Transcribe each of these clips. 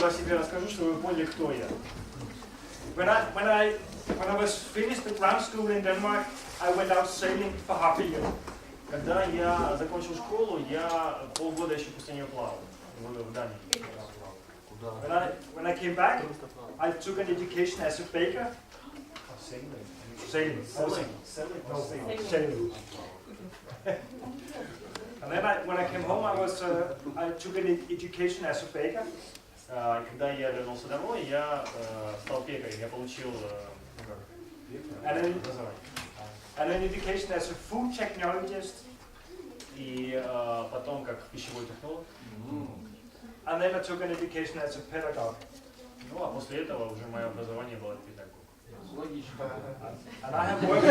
немного о себе расскажу, чтобы вы поняли, кто я. When I was finished the ground school in Denmark, I went out sailing for half a year. Когда я закончил школу, я полгода еще после нее плавал в Дании. When I came back, I took an education as a baker. Sailing. And then when I came home, I took an education as a baker. Когда я вернулся домой, я стал пекарем. Я получил an education as a food technologist и потом как пищевой технолог. And then I took an education as a pedagogue. Ну а после этого уже мое образование было педагог. Логично. And I have worked.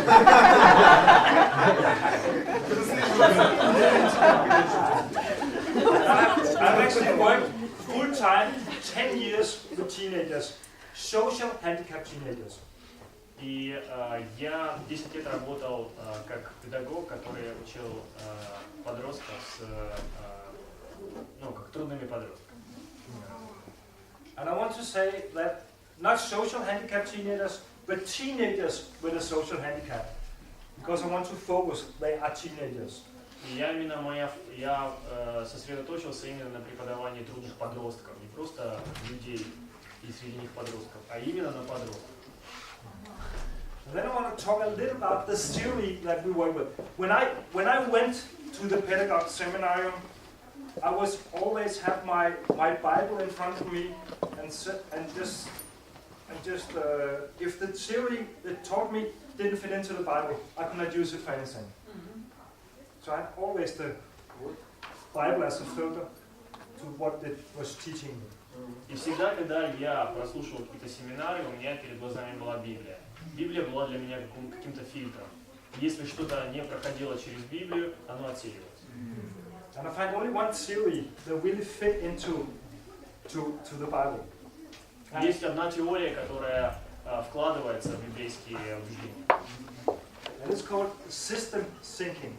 I've actually worked full time 10 years with teenagers, social handicapped teenagers. И я 10 лет работал как педагог, который учил подростков как трудными подростками. And I want to say that not social handicapped teenagers, but teenagers with a social handicap, because I want to focus they are teenagers. И я сосредоточился именно на преподавании трудных подростков, не просто людей и среди них подростков, а именно на подростков. And then I want to talk a little about the theory that we work with. When I went to the pedagogue seminarium, I was always have my Bible in front of me and just if the theory that taught me didn't fit into the Bible, I could not use it for anything. So I had always the Bible as a filter to what it was teaching me. И всегда, когда я прослушивал какие-то семинары, у меня перед глазами была Библия. Библия была для меня каким-то фильтром. Если что-то не проходило через Библию, оно отсеивалось. And I find only one theory that really fit into the Bible. Есть одна теория, которая вкладывается в библейские убеждения. And it's called system thinking.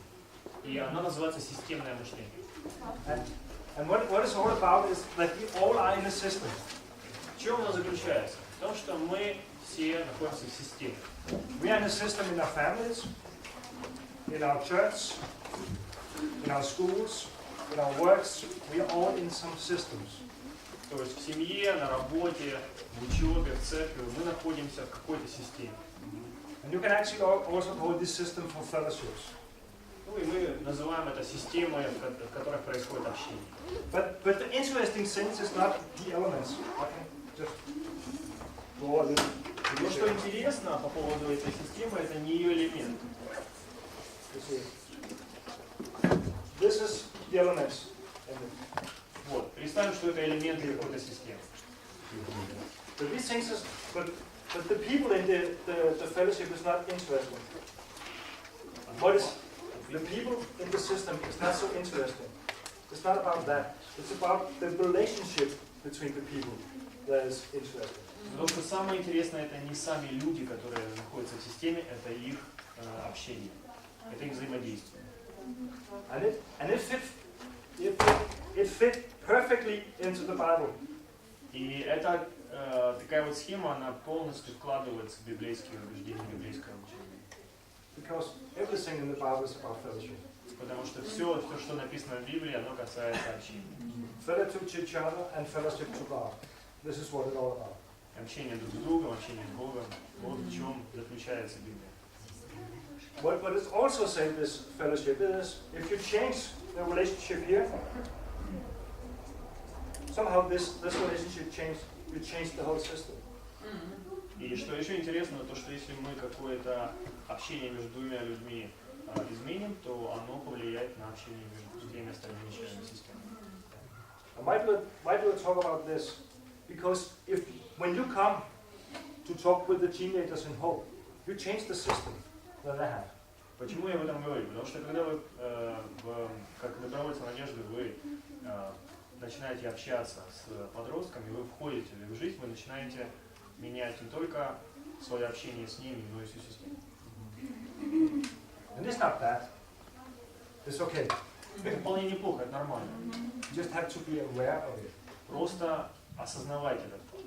И она называется системное мышление. And what it's all about is that we all are in a system. В чем оно заключается? В том, что мы все находимся в системе. We are in a system in our families, in our church, in our schools, in our works. We are all in some systems. То есть в семье, на работе, в учебе, в церкви мы находимся в какой-то системе. And you can actually also call this system for fellowships. Ну и мы называем это системой, в которых происходит общение. But the interesting thing is not the elements. Okay? Just go a little. Но что интересно по поводу этой системы, это не ее элемент. This is the elements. Вот, представим, что это элементы какой-то системы. But these things is, but the people in the fellowship is not interesting. What is the people in the system is not so interesting. It's not about that. It's about the relationship between the people that is interesting. Потому что самое интересное это не сами люди, которые находятся в системе, это их общение, это их взаимодействие. And it fit perfectly into the Bible. И эта такая вот схема, она полностью вкладывается в библейские убеждения, в библейское учение. Because everything in the Bible is about fellowship. Потому что все, что написано в Библии, оно касается общения. Fellowship to each other and fellowship to God. This is what it's all about. Общение друг с другом, общение с Богом. Вот в чем заключается Библия. What is also saying this fellowship is, if you change the relationship here, somehow this relationship you change the whole system. И что еще интересно, то что если мы какое-то общение между двумя людьми изменим, то оно повлияет на общение между всеми остальными членами системы. Why do I talk about this? Because when you come to talk with the teenagers in Hope, you change the system that they have. Почему я об этом говорю? Потому что когда вы, как добровольцы надежды, вы начинаете общаться с подростками, вы входите в жизнь, вы начинаете менять не только свое общение с ними, но и всю систему. And it's not bad. It's okay. Это вполне неплохо, это нормально. You just have to be aware of it. Просто осознавайте этот факт.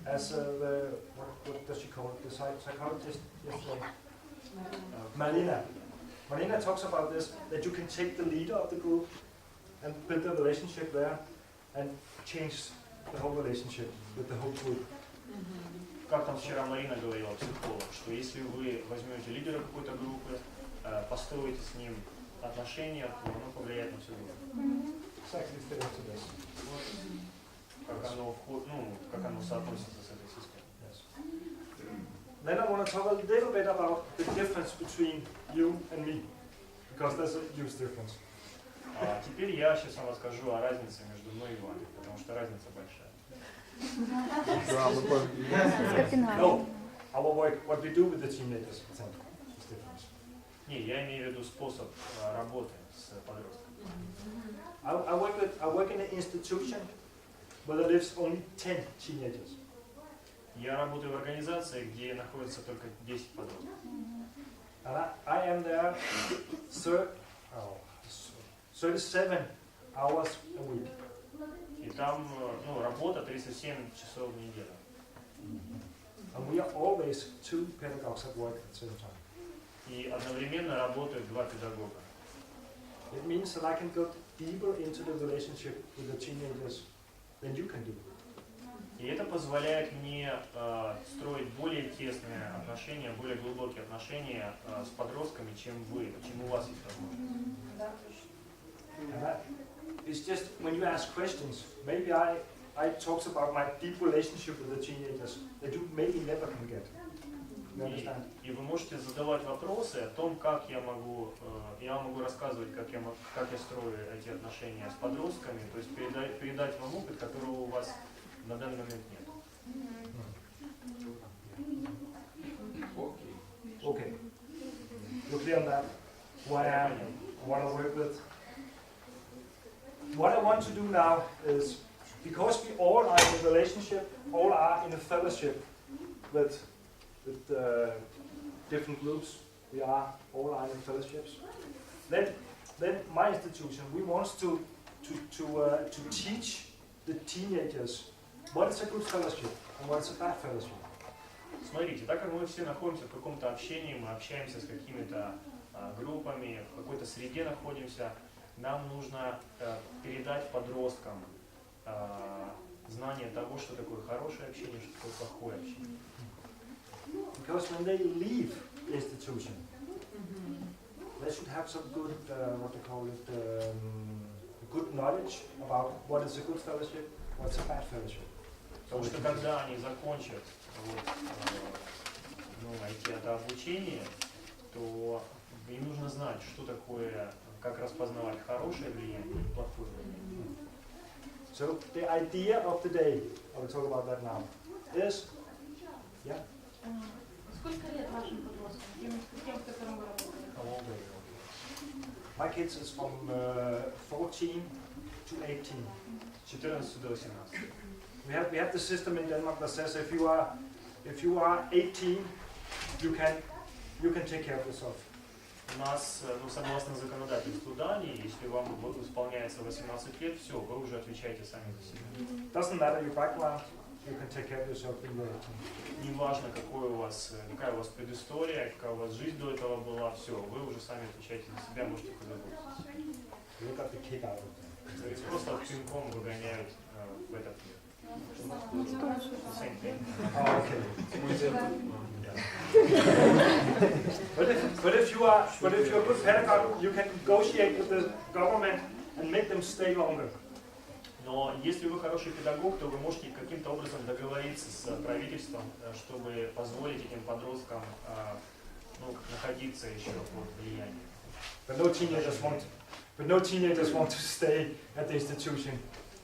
As what does she call it? The psychologist yesterday, Marlena talks about this, that you can take the leader of the group and build a relationship there and change the whole relationship with the whole group. Как там вчера Марина говорила, психолог, что если вы возьмете лидера какой-то группы, построите с ним отношения, то оно повлияет на всю группу. Как оно соотносится с этой системой. Then I want to talk a little bit about the difference between you and me, because there's a huge difference. Теперь я сейчас вам расскажу о разнице между мной и вами, потому что разница большая. No, our work, what we do with the teenagers, I think, is different. Не, я имею в виду способ работы с подростками. I work in an institution where there lives only 10 teenagers. Я работаю в организации, где находится только 10 подростков. And I am there 37 hours a week. И там работа 37 часов в неделю. And we are always two pedagogues at work at the same time. И одновременно работают два педагога. It means that I can go deeper into the relationship with the teenagers than you can do. И это позволяет мне строить более тесные отношения, более глубокие отношения с подростками, чем у вас есть возможность. It's just when you ask questions, maybe I talk about my deep relationship with the teenagers that you maybe never can get. You understand? И вы можете задавать вопросы о том, как я могу рассказывать, как я строю эти отношения с подростками, то есть передать вам опыт, которого у вас на данный момент нет. Okay. You clear on that? What I want to work with. What I want to do now is, because we all are in a relationship, all are in a fellowship with different groups, all are in fellowships. Then my institution, we want to teach the teenagers what is a good fellowship and what is a bad fellowship. Смотрите, так как мы все находимся в каком-то общении, мы общаемся с какими-то группами, в какой-то среде находимся, нам нужно передать подросткам знание того, что такое хорошее общение, что такое плохое общение. Because when they leave the institution, they should have some good, good knowledge about what is a good fellowship, what's a bad fellowship. Потому что когда они закончат это обучение, то им нужно знать, что такое, как распознавать хорошее влияние и плохое влияние. So the idea of the day, I will talk about that now, is, yeah. Сколько лет вашим подросткам, тем, с которым вы работаете? My kids is from 14 to 18. 14 до 18. We have the system in Denmark that says if you are 18, you can take care of yourself. У нас, согласно законодательству Дании, если вам исполняется 18 лет, все, вы уже отвечаете сами за себя. Doesn't matter your background, you can take care of yourself when you're 18. Неважно, какая у вас предыстория, какая у вас жизнь до этого была, все, вы уже сами отвечаете за себя, можете позаботиться. You got the kick out of them. То есть просто пинком выгоняют в этот мир. Same thing. Oh, okay. But if you are a good pedagogue, you can negotiate with the government and make them stay longer. Но если вы хороший педагог, то вы можете каким-то образом договориться с правительством, чтобы позволить этим подросткам находиться еще под влиянием. But no teenagers want to stay at the institution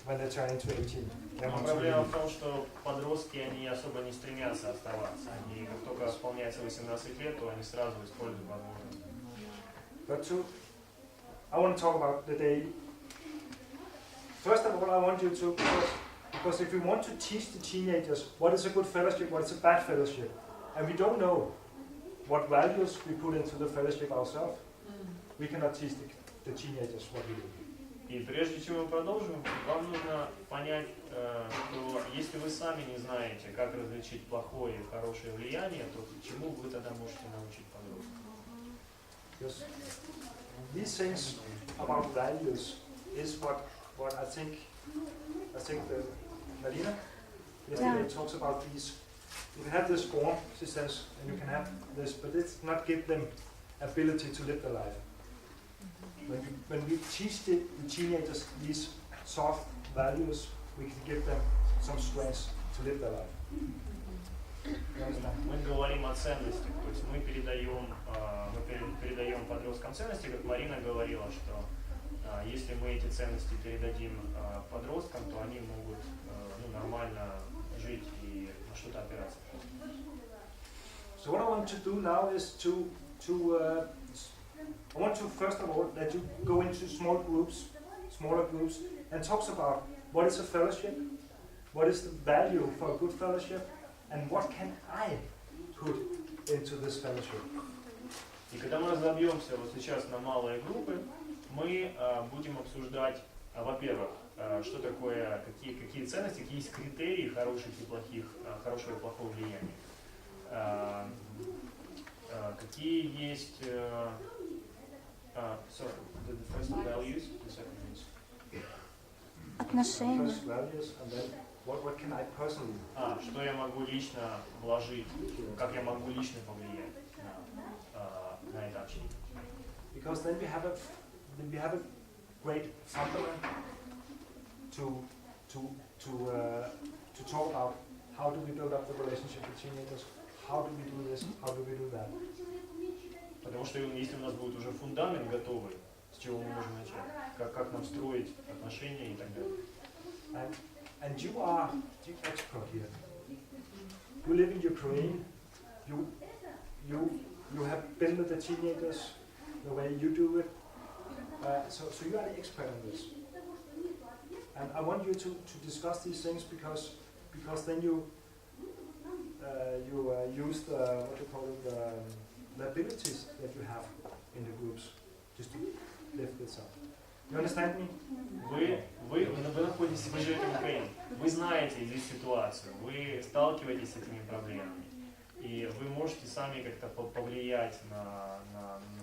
when they turn into 18. Но проблема в том, что подростки, они особо не стремятся оставаться. Они, как только исполняется 18 лет, то они сразу используют возможность. But I want to talk about the day. First of all, I want you to, because if we want to teach the teenagers what is a good fellowship, what is a bad fellowship, and we don't know what values we put into the fellowship ourselves, we cannot teach the teenagers what we do. И прежде чем мы продолжим, вам нужно понять, что если вы сами не знаете, как различить плохое и хорошее влияние, то чему вы тогда можете научить подростков? Yes. These things about values is what I think Marina yesterday talks about these. You can have this form, she says, and you can have this, but it's not give them ability to live their life. When we teach the teenagers these soft values, we can give them some strength to live their life. Мы говорим о ценностях, то есть мы передаем подросткам ценности, как Марина говорила, что если мы эти ценности передадим подросткам, то они могут нормально жить и на что-то опираться. So what I want to do now is I want to first of all that you go into smaller groups, and talks about what is a fellowship, what is the value for a good fellowship, and what can I put into this fellowship. И когда мы разобьемся вот сейчас на малые группы, мы будем обсуждать, во-первых, что такое, какие ценности, какие есть критерии хорошего и плохого влияния, какие есть the first values, the second is отношения. First values, and then what can I personally? Что я могу лично вложить, как я могу лично повлиять на это общение. Because then we have a great fundament to talk about how do we build up the relationship with teenagers, how do we do this, how do we do that. Потому что если у нас будет уже фундамент готовый, с чего мы можем начать, как нам строить отношения и так далее. And you are the expert here. You live in Ukraine. You have been with the teenagers the way you do it. So you are the expert in this. And I want you to discuss these things because then you use the abilities that you have in the groups just to lift this up. You understand me? Вы находитесь, вы живете в Украине, вы знаете здесь ситуацию, вы сталкиваетесь с этими проблемами, и вы можете сами как-то повлиять на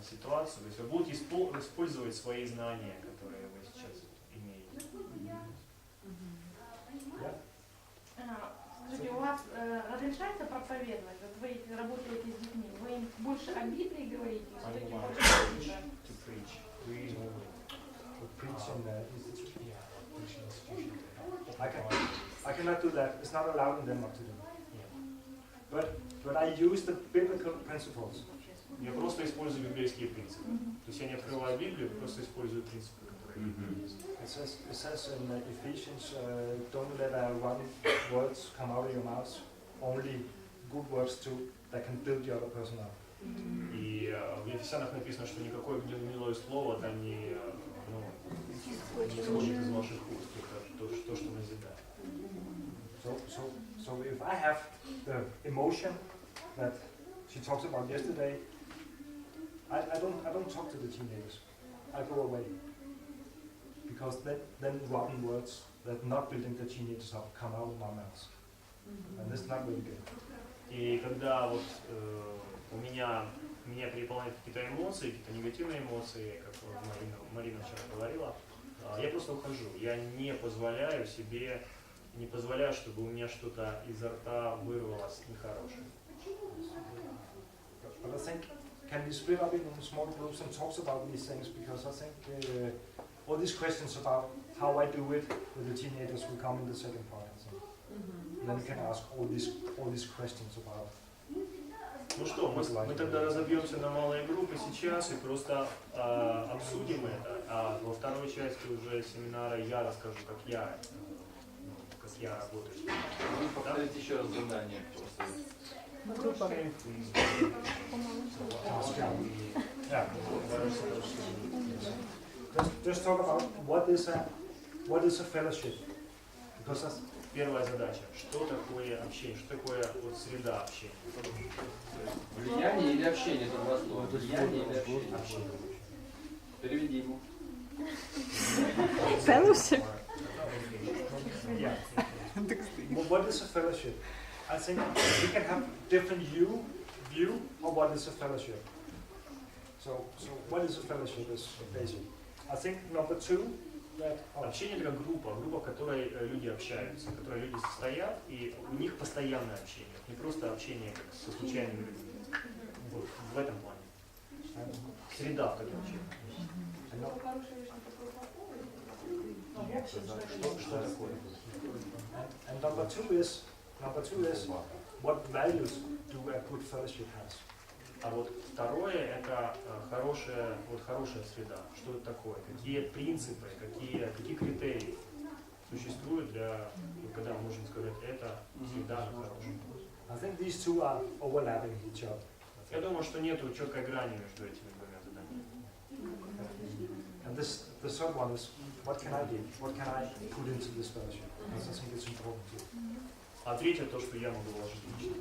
ситуацию, то есть вы будете использовать свои знания, которые вы сейчас имеете. Скажите, у вас разрешается проповедовать? Вот вы работаете с детьми, вы им больше о Библии говорите? Все-таки больше о Библии? I cannot do that. It's not allowed in Denmark to do. But I use the biblical principles. Я просто использую библейские принципы. То есть я не открываю Библию, просто использую принципы, которые есть. It says in Ephesians, don't let wrong words come out of your mouth, only good words that can build the other person up. И в Ефесянах написано, что никакое гнилое слово там не исходит из ваших уст, только то, что назидает. So if I have the emotion that she talks about yesterday, I don't talk to the teenagers. I go away. Because then rotten words that not building the teenagers up come out of my mouth. And that's not really good. И когда вот меня переполняют какие-то эмоции, какие-то негативные эмоции, как Марина вчера говорила, я просто ухожу. Я не позволяю, чтобы у меня что-то изо рта вырвалось нехорошее. But I think, can we split up into small groups and talk about these things? Because I think all these questions about how I do it with the teenagers will come in the second part. I think. And then we can ask all these questions about. Ну что, мы тогда разобьемся на малые группы сейчас и просто обсудим это, а во второй части уже семинара я расскажу, как я работаю. Вы повторите еще раз задание. Just talk about what is a fellowship. Because Первая задача. Что такое общение? Что такое вот среда общения? Влияние или общение? Это два слова. Влияние или общение? Переведи ему. Fellowship. Yeah. What is a fellowship? I think we can have different view of what is a fellowship. So what is a fellowship is basic. I think number two, that Общение это как группа, в которой люди общаются, в которой люди состоят, и у них постоянное общение, не просто общение как со случайными людьми. Вот в этом плане. Среда в таком общении. Что такое? and number two is what values do a good fellowship has. А вот второе это хорошая среда. Что это такое? Какие принципы, какие критерии существуют для, когда мы можем сказать, это среда хорошая. I think these two are overlapping each other. Я думаю, что нету четкой грани между этими двумя заданиями. And the third one is what can I give? What can I put into this fellowship? Because I think it's important too. А третье то, что я могу вложить лично.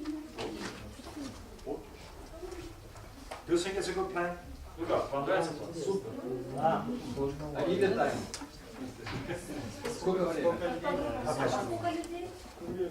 Do you think it's a good plan? Ну как, вам нравится план? Супер. Ah, А не детально. Сколько времени? okay.